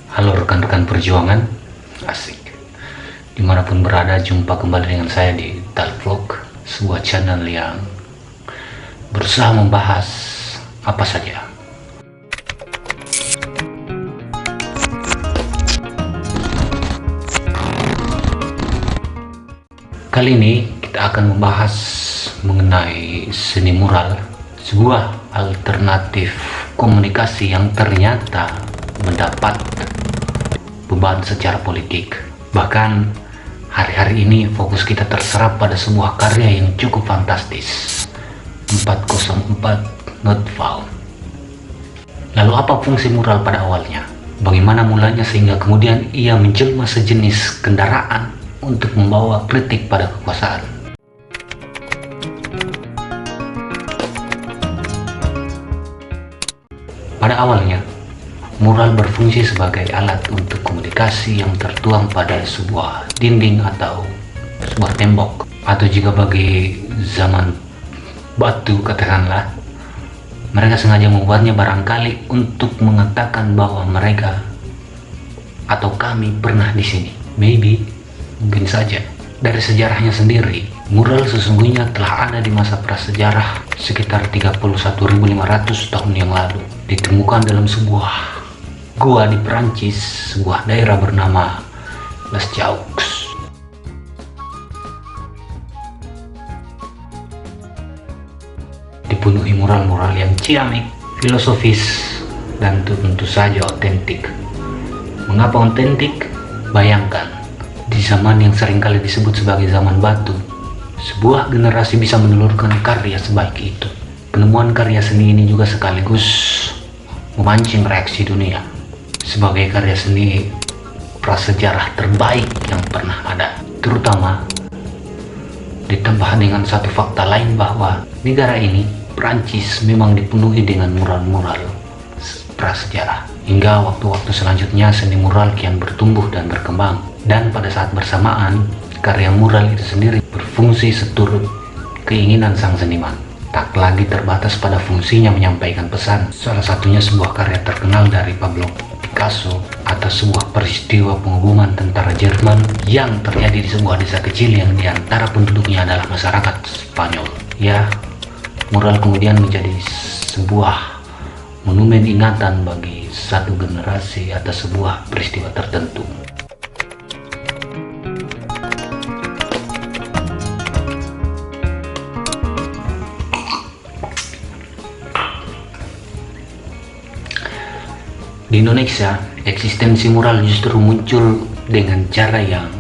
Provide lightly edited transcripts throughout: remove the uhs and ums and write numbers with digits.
Halo rekan-rekan perjuangan, asik. Dimanapun berada, jumpa kembali dengan saya di Talvlog, sebuah channel yang berusaha membahas apa saja. Kali ini kita akan membahas mengenai seni mural, sebuah alternatif komunikasi yang ternyata mendapat beban secara politik. Bahkan hari-hari ini fokus kita terserap pada sebuah karya yang cukup fantastis, 404 Not Found. Lalu apa fungsi mural pada awalnya? Bagaimana mulanya sehingga kemudian ia menjelma sejenis kendaraan untuk membawa kritik pada kekuasaan? Pada awalnya, mural berfungsi sebagai alat untuk komunikasi yang tertuang pada sebuah dinding atau sebuah tembok, atau jika bagi zaman batu katakanlah, mereka sengaja membuatnya barangkali untuk mengatakan bahwa mereka atau kami pernah di sini. Maybe, mungkin saja. Dari sejarahnya sendiri, mural sesungguhnya telah ada di masa prasejarah sekitar 31.500 tahun yang lalu. Ditemukan dalam sebuah gua di Perancis, sebuah daerah bernama Les Jaux. Dipenuhi mural-mural yang ciamik, filosofis, dan tentu saja otentik. Mengapa otentik? Bayangkan, di zaman yang seringkali disebut sebagai zaman batu, sebuah generasi bisa menelurkan karya sebaik itu. Penemuan karya seni ini juga sekaligus memancing reaksi dunia sebagai karya seni prasejarah terbaik yang pernah ada. Terutama ditambah dengan satu fakta lain bahwa negara ini, Prancis, memang dipenuhi dengan mural-mural prasejarah. Hingga waktu-waktu selanjutnya seni mural kian bertumbuh dan berkembang. Dan pada saat bersamaan, karya mural itu sendiri berfungsi seturut keinginan sang seniman. Tak lagi terbatas pada fungsinya menyampaikan pesan. Salah satunya sebuah karya terkenal dari Pablo Picasso atas sebuah peristiwa penghukuman tentara Jerman yang terjadi di sebuah desa kecil yang diantara penduduknya adalah masyarakat Spanyol. Ya, mural kemudian menjadi sebuah monumen ingatan bagi satu generasi atas sebuah peristiwa tertentu. Di Indonesia, eksistensi mural justru muncul dengan cara yang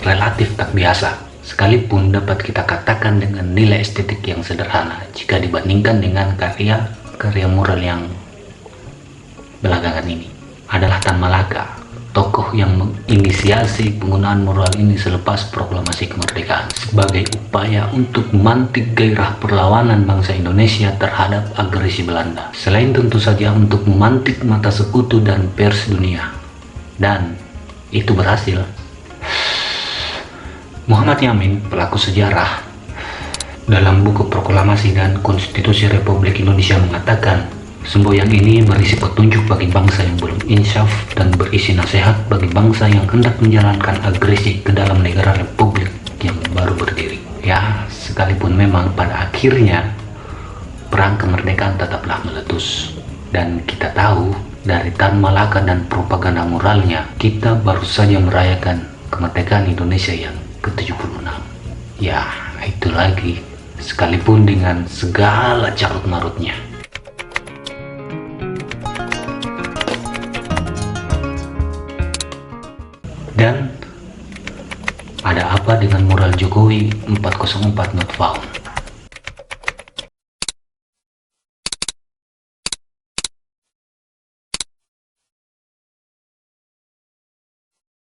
relatif tak biasa, sekalipun dapat kita katakan dengan nilai estetik yang sederhana jika dibandingkan dengan karya mural yang belakangan ini. Adalah Tan Malaka, tokoh yang menginisiasi penggunaan mural ini selepas proklamasi kemerdekaan sebagai upaya untuk memantik gairah perlawanan bangsa Indonesia terhadap agresi Belanda, selain tentu saja untuk memantik mata sekutu dan pers dunia. Dan itu berhasil. Muhammad Yamin, pelaku sejarah, dalam buku Proklamasi dan Konstitusi Republik Indonesia mengatakan, semboyan ini berisi petunjuk bagi bangsa yang belum insyaf dan berisi nasihat bagi bangsa yang hendak menjalankan agresi ke dalam negara republik yang baru berdiri. Ya, sekalipun memang pada akhirnya perang kemerdekaan tetaplah meletus. Dan kita tahu dari Tan Malaka dan propaganda muralnya, kita baru saja merayakan kemerdekaan Indonesia yang ke-76. Ya, itu lagi, sekalipun dengan segala carut-marutnya. Dan ada apa dengan mural Jokowi 404 Not Found?